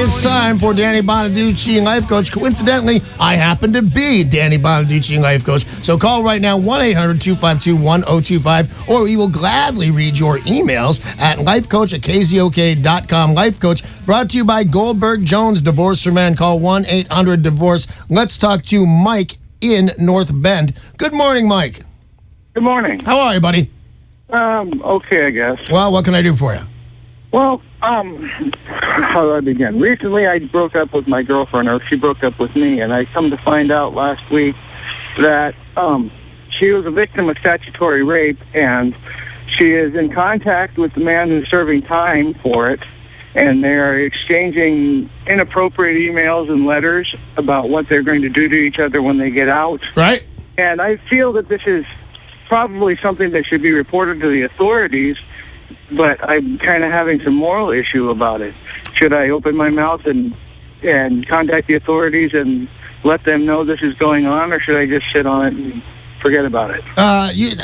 is time for Danny Bonaduce, Life Coach. Coincidentally, I happen to be Danny Bonaduce, Life Coach. So call right now, 1-800-252-1025, or we will gladly read your emails at lifecoach@kzok.com. Life Coach, brought to you by Goldberg Jones Divorce for Men. Call 1-800-DIVORCE. Let's talk to Mike in North Bend. Good morning, Mike. Good morning. How are you, buddy? Okay, I guess. Well, what can I do for you? Well, how do I begin? Recently, I broke up with my girlfriend, or she broke up with me, and I come to find out last week that she was a victim of statutory rape, and she is in contact with the man who's serving time for it, and they are exchanging inappropriate emails and letters about what they're going to do to each other when they get out. Right. And I feel that this is probably something that should be reported to the authorities, but I'm kind of having some moral issue about it. Should I open my mouth and contact the authorities and let them know this is going on, or should I just sit on it and forget about it?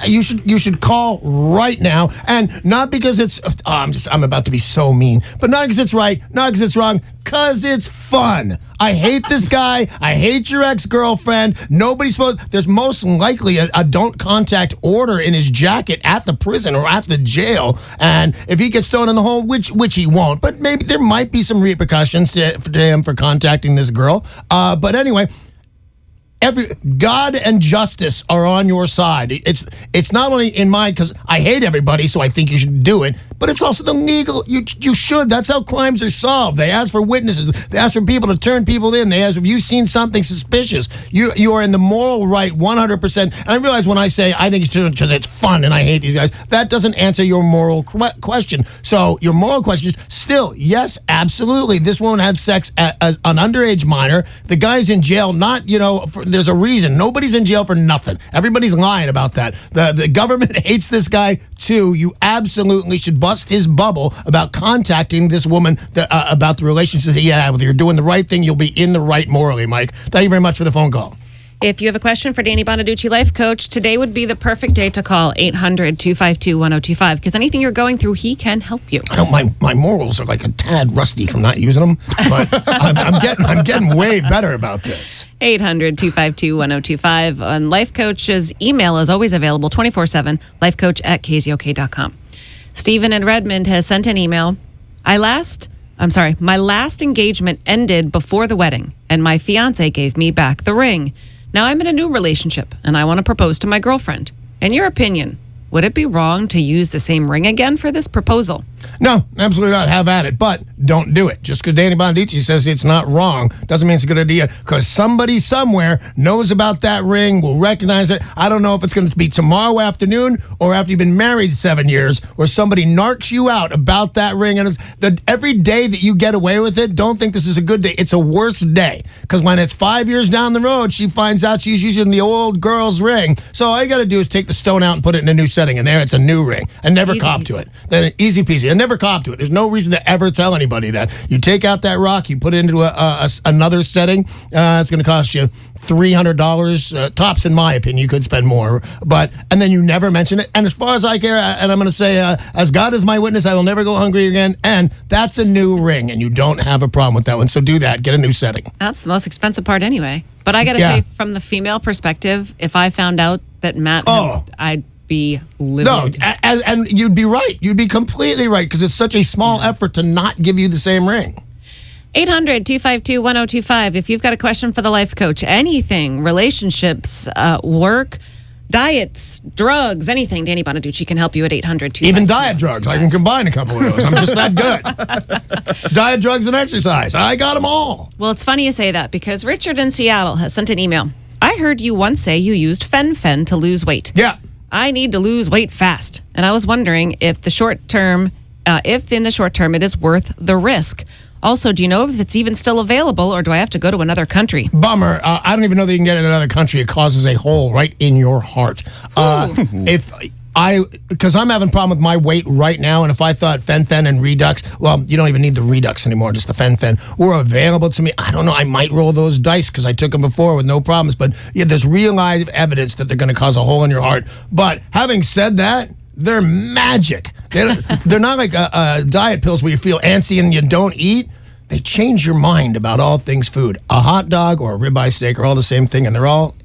You should call right now, and not because it's I'm about to be so mean, but not because it's right, not because it's wrong, because it's fun. I hate this guy. I hate your ex-girlfriend. Nobody's supposed. There's most likely a don't contact order in his jacket at the prison or at the jail, and if he gets thrown in the hole, which he won't, but maybe there might be some repercussions to him for contacting this girl. But anyway. God and justice are on your side. It's not only in mine because I hate everybody, so I think you should do it, but it's also the legal. You should. That's how crimes are solved. They ask for witnesses. They ask for people to turn people in. They ask if you've seen something suspicious. You are in the moral right 100%. And I realize when I say I think you should because it's fun and I hate these guys, that doesn't answer your moral question. So your moral question is still, yes, absolutely. This woman had sex as an underage minor. The guy's in jail, not, there's a reason. Nobody's in jail for nothing. Everybody's lying about that. The government hates this guy, too. You absolutely should bust his bubble about contacting this woman about the relationship that he had with her. You're doing the right thing. You'll be in the right morally, Mike. Thank you very much for the phone call. If you have a question for Danny Bonaduce, Life Coach, today would be the perfect day to call 800-252-1025, because anything you're going through, he can help you. I don't. My morals are like a tad rusty from not using them, but I'm getting way better about this. 800-252-1025. And Life Coach's email is always available 24/7, lifecoach@KZOK.com. Stephen in Redmond has sent an email. My last engagement ended before the wedding, and my fiance gave me back the ring. Now I'm in a new relationship, and I want to propose to my girlfriend. In your opinion, would it be wrong to use the same ring again for this proposal? No, absolutely not. Have at it, but don't do it. Just because Danny Bonaduce says it's not wrong doesn't mean it's a good idea, because somebody somewhere knows about that ring, will recognize it. I don't know if it's going to be tomorrow afternoon or after you've been married 7 years, where somebody narcs you out about that ring. And every day that you get away with it, don't think this is a good day. It's a worse day, because when it's 5 years down the road, she finds out she's using the old girl's ring. So all you got to do is take the stone out and put it in a new setting, and there it's a new ring, and never cop to it. Then easy peasy. And never cop to it. There's no reason to ever tell anybody that. You take out that rock, you put it into another setting. It's going to cost you $300 tops, in my opinion. You could spend more, and then you never mention it. And as far as I care, and I'm going to say, as God is my witness, I will never go hungry again. And that's a new ring, and you don't have a problem with that one. So do that. Get a new setting. That's the most expensive part anyway. But I got to say, from the female perspective, if I found out that Matt, I'd be livid. No, and you'd be right. You'd be completely right, because it's such a small effort to not give you the same ring. 800-252-1025. If you've got a question for the Life Coach, anything, relationships, work, diets, drugs, anything, Danny Bonaduce can help you at 800-252-1025. Even diet drugs. I can combine a couple of those. I'm just that good. Diet, drugs, and exercise. I got them all. Well, it's funny you say that, because Richard in Seattle has sent an email. I heard you once say you used fen-phen to lose weight. Yeah. I need to lose weight fast. And I was wondering if in the short term it is worth the risk. Also, do you know if it's even still available, or do I have to go to another country? Bummer. I don't even know that you can get it in another country. It causes a hole right in your heart. Because I'm having a problem with my weight right now, and if I thought fen-phen and Redux, well, you don't even need the Redux anymore, just the fen-phen, were available to me, I don't know, I might roll those dice, because I took them before with no problems. But yeah, there's real live evidence that they're going to cause a hole in your heart. But having said that, they're magic. They're not like diet pills where you feel antsy and you don't eat. they change your mind about all things food. A hot dog or a ribeye steak are all the same thing, and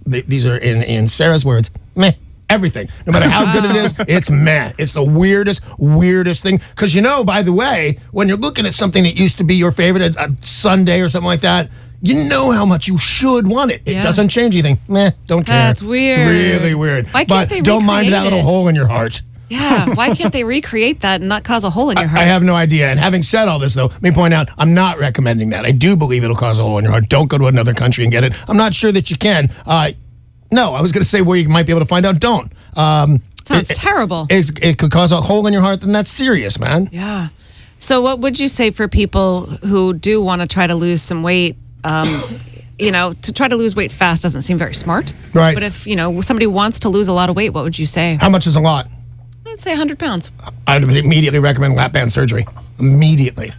these are in Sarah's words, meh. Everything. No matter how good it is, it's meh. It's the weirdest thing. Because by the way, when you're looking at something that used to be your favorite, a sundae or something like that, you know how much you should want it. It doesn't change anything. Meh, don't care. That's weird. It's really weird. Why can't they don't mind recreate that little hole in your heart. Yeah, why can't they recreate that and not cause a hole in your heart? I have no idea. And having said all this, though, let me point out, I'm not recommending that. I do believe it'll cause a hole in your heart. Don't go to another country and get it. I'm not sure that you can. No, I was going to say where you might be able to find out. Don't. Sounds terrible. It could cause a hole in your heart, and that's serious, man. Yeah. So what would you say for people who do want to try to lose some weight? To try to lose weight fast doesn't seem very smart. Right. But if, somebody wants to lose a lot of weight, what would you say? How much is a lot? Let's say 100 pounds. I'd immediately recommend lap band surgery. Immediately.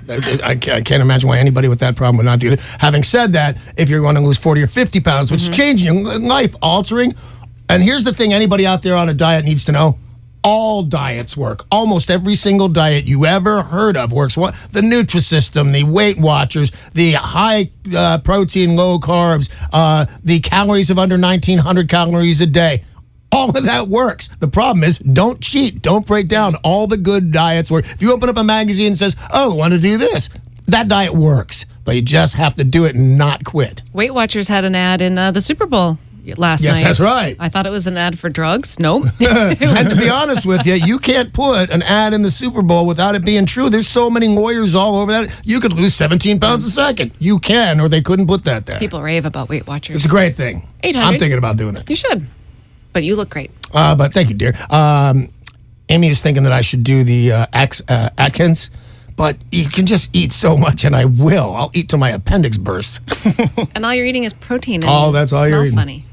I can't imagine why anybody with that problem would not do that. Having said that, if you're going to lose 40 or 50 pounds, which is changing your life, altering. And here's the thing anybody out there on a diet needs to know. All diets work. Almost every single diet you ever heard of works. The Nutrisystem, the Weight Watchers, the high protein, low carbs, the calories of under 1,900 calories a day. All of that works. The problem is, don't cheat. Don't break down. All the good diets work. If you open up a magazine and says, oh, I want to do this, that diet works. But you just have to do it and not quit. Weight Watchers had an ad in the Super Bowl last night. Yes, that's right. I thought it was an ad for drugs. Nope. And to be honest with you, you can't put an ad in the Super Bowl without it being true. There's so many lawyers all over that. You could lose 17 pounds a second. You can, or they couldn't put that there. People rave about Weight Watchers. It's a great thing. 800. I'm thinking about doing it. You should. But you look great. But thank you, dear. Amy is thinking that I should do the Atkins, but you can just eat so much, and I will. I'll eat till my appendix bursts. And all you're eating is protein. And that's all you're eating. Funny.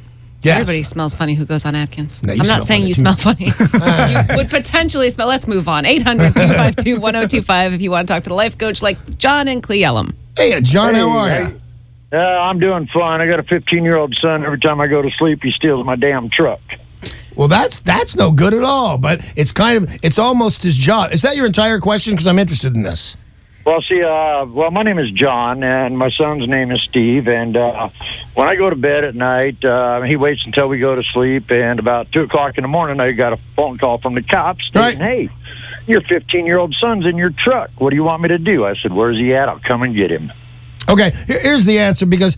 Yes. Everybody smells funny who goes on Atkins. No, I'm not saying you smell funny. You would potentially smell. Let's move on. 800-252-1025 if you want to talk to the life coach like John and Cle Elum. Hey, John, how are you? I'm doing fine. I got a 15-year-old son. Every time I go to sleep, he steals my damn truck. Well, that's no good at all, but it's almost his job. Is that your entire question? Because I'm interested in this. Well, see, my name is John, and my son's name is Steve, and when I go to bed at night, he waits until we go to sleep, and about 2 o'clock in the morning, I got a phone call from the cops saying, hey, your 15-year-old son's in your truck. What do you want me to do? I said, where's he at? I'll come and get him. Okay, here's the answer, because,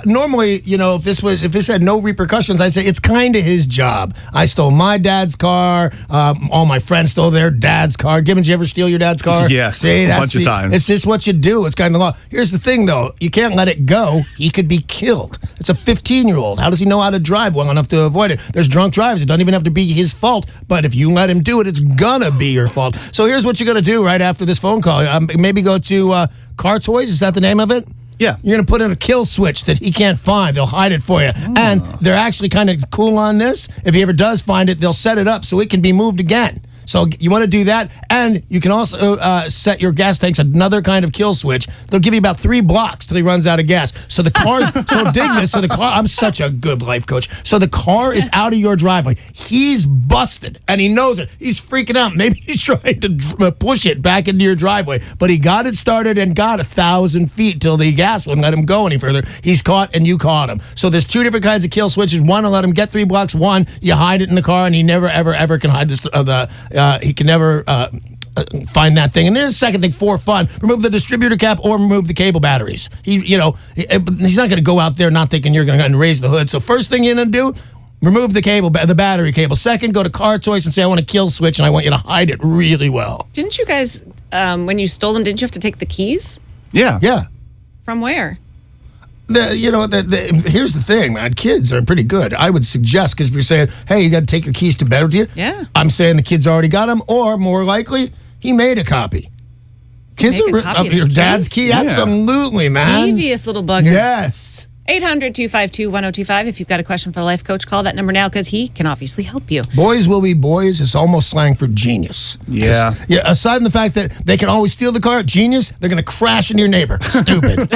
normally, if this had no repercussions, I'd say it's kind of his job. I stole my dad's car. All my friends stole their dad's car. Gibbons, you ever steal your dad's car? Yes, See, a bunch of times. It's just what you do. It's kind of the law. Here's the thing, though. You can't let it go. He could be killed. It's a 15-year-old. How does he know how to drive well enough to avoid it? There's drunk drivers. It doesn't even have to be his fault, but if you let him do it, it's gonna be your fault. So here's what you're gonna do right after this phone call. Maybe go to Car Toys. Is that the name of it? Yeah. You're going to put in a kill switch that he can't find. They'll hide it for you. Oh. And they're actually kind of cool on this. If he ever does find it, they'll set it up so it can be moved again. So you want to do that, and you can also set your gas tanks another kind of kill switch. They'll give you about 3 blocks till he runs out of gas. So the car's so dig this. So the car. I'm such a good life coach. So the car is out of your driveway. He's busted, and he knows it. He's freaking out. Maybe he's trying to push it back into your driveway, but he got it started and got 1,000 feet till the gas wouldn't let him go any further. He's caught, and you caught him. So there's 2 different kinds of kill switches. One will let him get 3 blocks. One, you hide it in the car, and he never, ever, ever can hide this. He can never find that thing. And there's the second thing for fun: remove the distributor cap or remove the cable batteries. He's not going to go out there not thinking you're going to raise the hood. So first thing you're going to do, remove the battery cable. Second, go to Car Toys and say, I want a kill switch, and I want you to hide it really well. Didn't you guys, when you stole them, didn't you have to take the keys? Yeah. Yeah. From where? Here's the thing, man. Kids are pretty good. I would suggest, because if you're saying, hey, you got to take your keys to bed with you. Yeah. I'm saying the kid's already got them, or more likely, he made a copy. Kids are your dad's key? Yeah. Absolutely, man. Devious little bugger. Yes. 800-252-1025. If you've got a question for the life coach, call that number now, because he can obviously help you. Boys will be boys is almost slang for genius. Yeah. Aside from the fact that they can always steal the car, genius, they're going to crash into your neighbor. Stupid.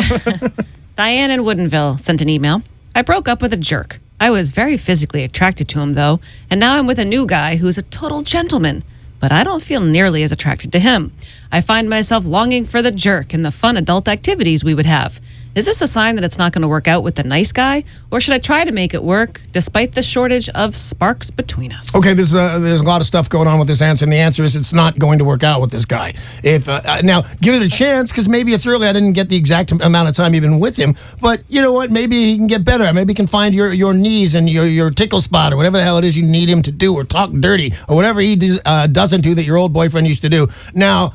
Diane in Woodinville sent an email. I broke up with a jerk. I was very physically attracted to him, though, and now I'm with a new guy who's a total gentleman. but I don't feel nearly as attracted to him. I find myself longing for the jerk and the fun adult activities we would have. Is this a sign that it's not going to work out with the nice guy? Or should I try to make it work despite the shortage of sparks between us? Okay, there's a lot of stuff going on with this answer, and the answer is it's not going to work out with this guy. If now, give it a chance, because maybe it's early. I didn't get the exact amount of time you've been with him, but you know what? Maybe he can get better. Maybe he can find your knees and your tickle spot or whatever the hell it is you need him to do, or talk dirty, or whatever he doesn't do that your old boyfriend used to do. Now,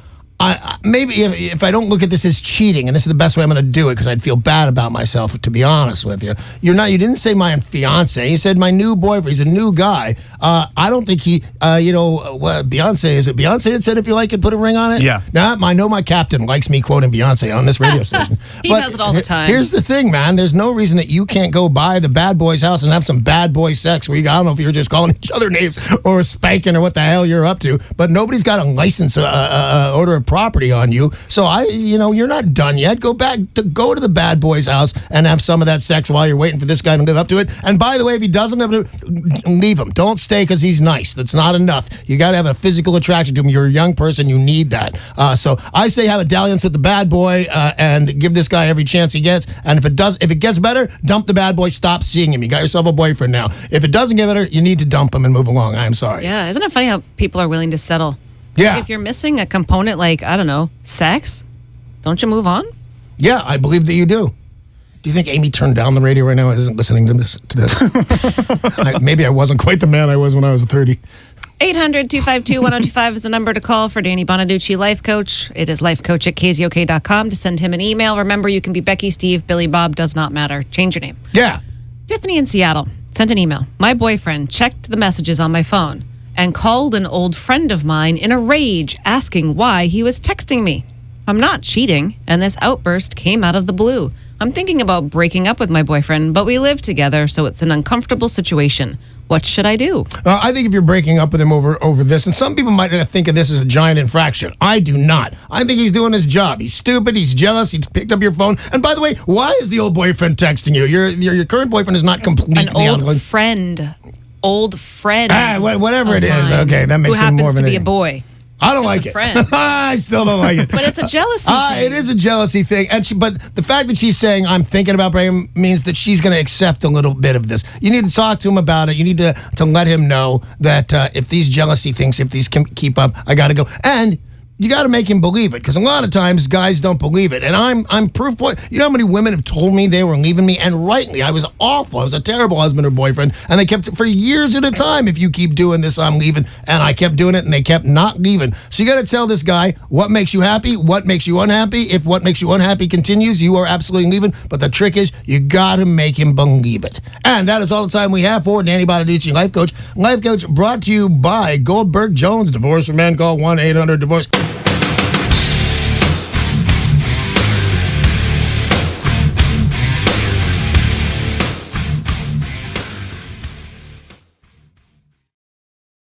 maybe if I don't look at this as cheating, and this is the best way I'm going to do it, because I'd feel bad about myself, to be honest with you. You didn't say my fiance. You said my new boyfriend. He's a new guy. I don't think he, what Beyonce, is it Beyonce that said if you like it, put a ring on it? Yeah. Now, I know my captain likes me quoting Beyonce on this radio station. He does it all the time. Here's the thing, man. There's no reason that you can't go by the bad boy's house and have some bad boy sex where I don't know if you're just calling each other names or spanking or what the hell you're up to, but nobody's got a license order of property on you. So you're not done yet. Go to the bad boy's house and have some of that sex while you're waiting for this guy to live up to it. And by the way, if he doesn't live up to it, leave him. Don't stay because he's nice. That's not enough. You got to have a physical attraction to him. You're a young person. You need that. So I say have a dalliance with the bad boy and give this guy every chance he gets. And if it gets better, dump the bad boy. Stop seeing him. You got yourself a boyfriend now. If it doesn't get better, you need to dump him and move along. I'm sorry. Yeah, isn't it funny how people are willing to settle? Yeah. Like if you're missing a component like, I don't know, sex, don't you move on? Yeah, I believe that you do. Do you think Amy turned down the radio right now and isn't listening to this? Maybe I wasn't quite the man I was when I was 30. 800-252-1025 is the number to call for Danny Bonaduce, Life Coach. It is lifecoach@KZOK.com to send him an email. Remember, you can be Becky, Steve, Billy, Bob, does not matter. Change your name. Yeah. Tiffany in Seattle sent an email. My boyfriend checked the messages on my phone and called an old friend of mine in a rage, asking why he was texting me. I'm not cheating, and this outburst came out of the blue. I'm thinking about breaking up with my boyfriend, but we live together, so it's an uncomfortable situation. What should I do? I think if you're breaking up with him over this, and some people might think of this as a giant infraction. I do not. I think he's doing his job. He's stupid. He's jealous. He picked up your phone. And by the way, why is the old boyfriend texting you? Your current boyfriend is not completely An old friend. Old friend. Whatever it is. Okay, that makes him more of who happens to be a boy. I don't like it. I still don't like it. But it's a jealousy thing. It is a jealousy thing. But the fact that she's saying, I'm thinking about breaking means that she's going to accept a little bit of this. You need to talk to him about it. You need to let him know that if these jealousy things, if these can keep up, I got to go. And you got to make him believe it, because a lot of times guys don't believe it. And I'm proof point. You know how many women have told me they were leaving me, and rightly. I was awful. I was a terrible husband or boyfriend, and they kept for years at a time. If you keep doing this, I'm leaving. And I kept doing it, and they kept not leaving. So you got to tell this guy what makes you happy, what makes you unhappy. If what makes you unhappy continues, you are absolutely leaving. But the trick is you got to make him believe it. And that is all the time we have for Danny Bonaduce, Life Coach. Life Coach brought to you by Goldberg Jones. Divorce for men. Call 1-800-DIVORCE.